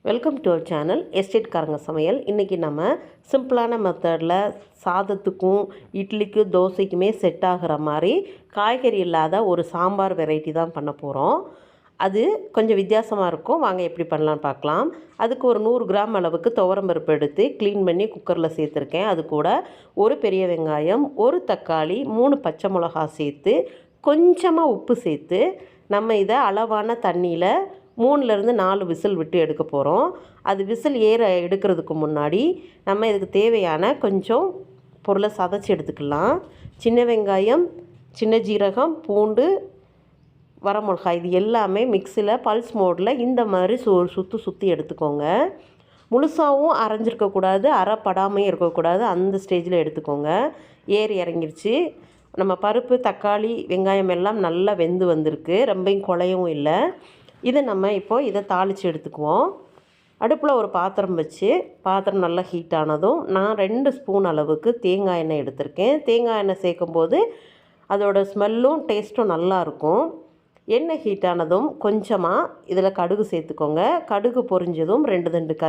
Welcome to our channel எஸ்டேட்காரங்க சமையல். இன்றைக்கி நம்ம சிம்பிளான மெத்தடில் சாதத்துக்கும் இட்லிக்கும் தோசைக்குமே செட் ஆகிற மாதிரி காய்கறி இல்லாத ஒரு சாம்பார் வெரைட்டி தான் பண்ண போகிறோம். அது கொஞ்சம் வித்தியாசமாக இருக்கும். வாங்க எப்படி பண்ணலான்னு பார்க்கலாம். அதுக்கு ஒரு 100 கிராம் அளவுக்கு துவரம்பருப்பு எடுத்து க்ளீன் பண்ணி குக்கரில் சேர்த்துருக்கேன். அது கூட ஒரு பெரிய வெங்காயம், ஒரு தக்காளி, 3 பச்சை மிளகா சேர்த்து கொஞ்சமாக உப்பு சேர்த்து நம்ம இதை அளவான தண்ணியில் 3லேருந்து 4 விசில் விட்டு எடுக்க போகிறோம். அது விசில் எடுக்கிறதுக்கு முன்னாடி நம்ம இதுக்கு தேவையான கொஞ்சம் பொருளை சதைச்சி எடுத்துக்கலாம். சின்ன வெங்காயம், சின்ன ஜீரகம், பூண்டு, வரமிளகாய் இது எல்லாமே மிக்சியில் பல்ஸ் மோடில் இந்த மாதிரி சுற்றி எடுத்துக்கோங்க. முழுசாகவும் அரைஞ்சிருக்கக்கூடாது, அரைப்படாமையும் இருக்கக்கூடாது. அந்த ஸ்டேஜில் எடுத்துக்கோங்க. இறங்கிருச்சு. நம்ம பருப்பு, தக்காளி, வெங்காயம் எல்லாம் நல்லா வெந்து வந்திருக்கு. ரொம்பவும் குழையவும் இல்லை. இதை நம்ம இதை தாளித்து எடுத்துக்குவோம். அடுப்பில் ஒரு பாத்திரம் வச்சு பாத்திரம் நல்லா ஹீட் ஆனதும் நான் 2 ஸ்பூன் அளவுக்கு தேங்காய் எண்ணெய் எடுத்திருக்கேன். தேங்காய் எண்ணெய் சேர்க்கும்போது அதோட ஸ்மெல்லும் டேஸ்ட்டும் நல்லாயிருக்கும். எண்ணெய் ஹீட் ஆனதும் கொஞ்சமாக இதில் கடுகு சேர்த்துக்கோங்க. கடுகு பொரிஞ்சதும் 2 தண்டு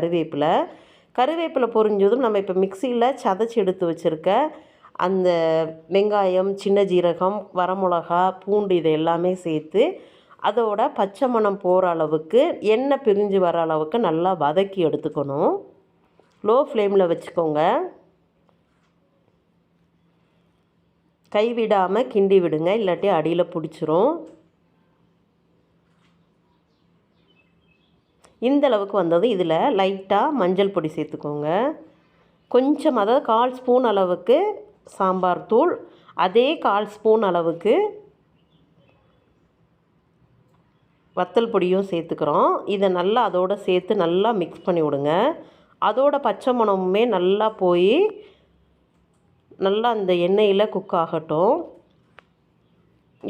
கருவேப்பிலை பொரிஞ்சதும் நம்ம இப்போ மிக்சியில் சதைச்சி எடுத்து வச்சுருக்க அந்த வெங்காயம், சின்ன ஜீரகம், வரமிளகா, பூண்டு இது எல்லாமே சேர்த்து அதோட பச்சை மணம் போகிற அளவுக்கு எண்ணெய் பிரிஞ்சு வர அளவுக்கு நல்லா வதக்கி எடுத்துக்கணும். லோ ஃப்ளேமில் வச்சுக்கோங்க. கைவிடாமல் கிண்டி விடுங்க, இல்லாட்டி அடியில் பிடிச்சிரும். இந்த அளவுக்கு வந்ததும் இதில் லைட்டாக மஞ்சள் பொடி சேர்த்துக்கோங்க. கொஞ்சம், அதாவது 1/4 ஸ்பூன் அளவுக்கு சாம்பார் தூள், அதே 1/4 ஸ்பூன் அளவுக்கு வத்தல் பொடியும் சேர்த்துக்கிறோம். இதை நல்லா அதோடு சேர்த்து நல்லா மிக்ஸ் பண்ணி விடுங்க. அதோட பச்சை மணமுமே நல்லா போய் நல்லா அந்த எண்ணெயில் குக் ஆகட்டும்.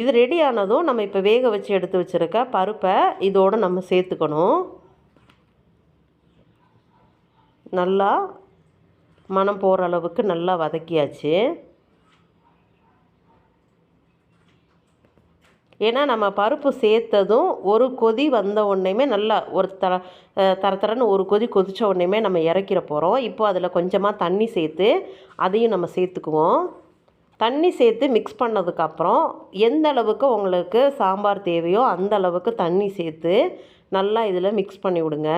இது ரெடி ஆனதும் நம்ம இப்போ வேக வச்சு எடுத்து வச்சுருக்க பருப்பை இதோடு நம்ம சேர்த்துக்கணும். நல்லா மணம் போகிற அளவுக்கு நல்லா வதக்கியாச்சு. ஏன்னா நம்ம பருப்பு சேர்த்ததும் ஒரு கொதி வந்த உடனேமே நல்லா ஒரு தரன்னு ஒரு கொதி கொதித்த உடனேமே நம்ம இறக்கிற போகிறோம். இப்போ அதில் கொஞ்சமாக தண்ணி சேர்த்து அதையும் நம்ம சேர்த்துக்குவோம். தண்ணி சேர்த்து மிக்ஸ் பண்ணதுக்கப்புறம் எந்த அளவுக்கு உங்களுக்கு சாம்பார் தேவையோ அந்த அளவுக்கு தண்ணி சேர்த்து நல்லா இதில் மிக்ஸ் பண்ணி விடுங்க.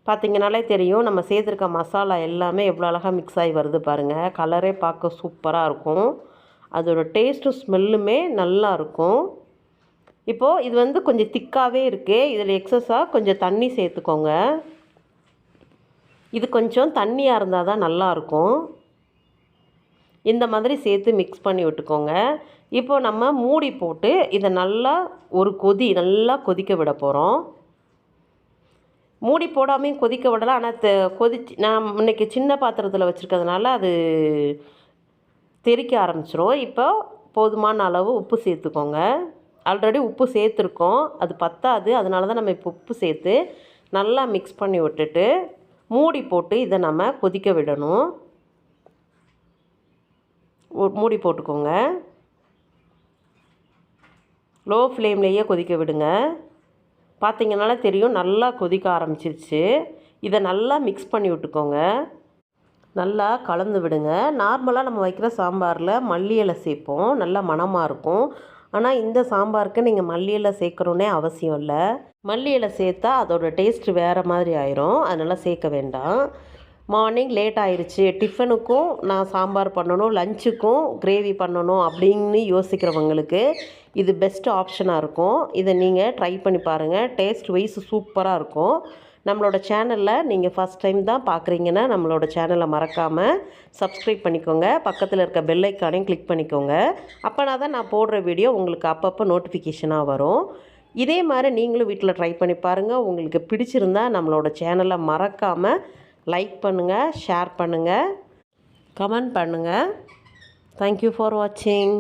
பார்த்திங்கனாலே தெரியும் நம்ம சேர்த்துருக்க மசாலா எல்லாமே எவ்வளோ அழகாக மிக்ஸ் ஆகி வருது பாருங்கள். கலரே பார்க்க சூப்பராக இருக்கும். அதோட டேஸ்ட்டும் ஸ்மெல்லுமே நல்லா இருக்கும். இப்போது இது கொஞ்சம் திக்காகவே இருக்குது. இதில் எக்ஸஸாக கொஞ்சம் தண்ணி சேர்த்துக்கோங்க. இது கொஞ்சம் தண்ணியாக இருந்தால் தான் நல்லாயிருக்கும். இந்த மாதிரி சேர்த்து மிக்ஸ் பண்ணி விட்டுக்கோங்க. இப்போது நம்ம மூடி போட்டு இதை நல்லா ஒரு நல்லா கொதிக்க விட போகிறோம். மூடி போடாமையும் கொதிக்க விடலாம். ஆனால் நான் இன்றைக்கி சின்ன பாத்திரத்தில் வச்சுருக்கிறதுனால அது தெறிக்க ஆரம்பிச்சிரும். இப்போ போதுமான அளவு உப்பு சேர்த்துக்கோங்க. ஆல்ரெடி உப்பு சேர்த்துருக்கோம், அது பத்தாது. அதனால தான் நம்ம இப்போ உப்பு சேர்த்து நல்லா மிக்ஸ் பண்ணி விட்டுட்டு மூடி போட்டு இதை நம்ம கொதிக்க விடணும். மூடி போட்டுக்கோங்க. லோ ஃப்ளேம்லேயே கொதிக்க விடுங்க. பார்த்திங்கனால தெரியும் நல்லா கொதிக்க ஆரம்பிச்சிருச்சு. இதை நல்லா மிக்ஸ் பண்ணி விட்டுக்கோங்க. நல்லா கலந்து விடுங்க. நார்மலாக நம்ம வைக்கிற சாம்பாரில் மல்லி இலை சேர்ப்போம், நல்லா மணமாக இருக்கும். ஆனால் இந்த சாம்பாருக்கு நீங்கள் மல்லி இலை சேர்க்கணுன்னே அவசியம் இல்லை. மல்லி இலை சேர்த்தா அதோடய டேஸ்ட்டு வேறு மாதிரி ஆயிரும். அதனால் சேர்க்க வேண்டாம். மார்னிங் லேட் ஆயிடுச்சு, டிஃபனுக்கும் நான் சாம்பார் பண்ணணும், லஞ்சுக்கும் கிரேவி பண்ணணும் அப்படின்னு யோசிக்கிறவங்களுக்கு இது பெஸ்ட் ஆப்ஷனாக இருக்கும். இதை நீங்கள் ட்ரை பண்ணி பாருங்கள். டேஸ்ட் வைஸ் சூப்பராக இருக்கும். நம்மளோட சேனலில் நீங்கள் ஃபஸ்ட் டைம் தான் பார்க்குறீங்கன்னா நம்மளோட சேனலை மறக்காமல் சப்ஸ்கிரைப் பண்ணிக்கோங்க. பக்கத்தில் இருக்க பெல் ஐக்கானையும் கிளிக் பண்ணிக்கோங்க. அப்போனா தான் நான் போடுற வீடியோ உங்களுக்கு அப்பப்போ நோட்டிஃபிகேஷனாக வரும். இதே மாதிரி நீங்களும் வீட்டில் ட்ரை பண்ணி பாருங்கள். உங்களுக்கு பிடிச்சிருந்தா நம்மளோட சேனலை மறக்காமல் லைக் பண்ணுங்கள், ஷேர் பண்ணுங்கள், கமெண்ட் பண்ணுங்கள். தேங்க்யூ ஃபார் வாட்சிங்.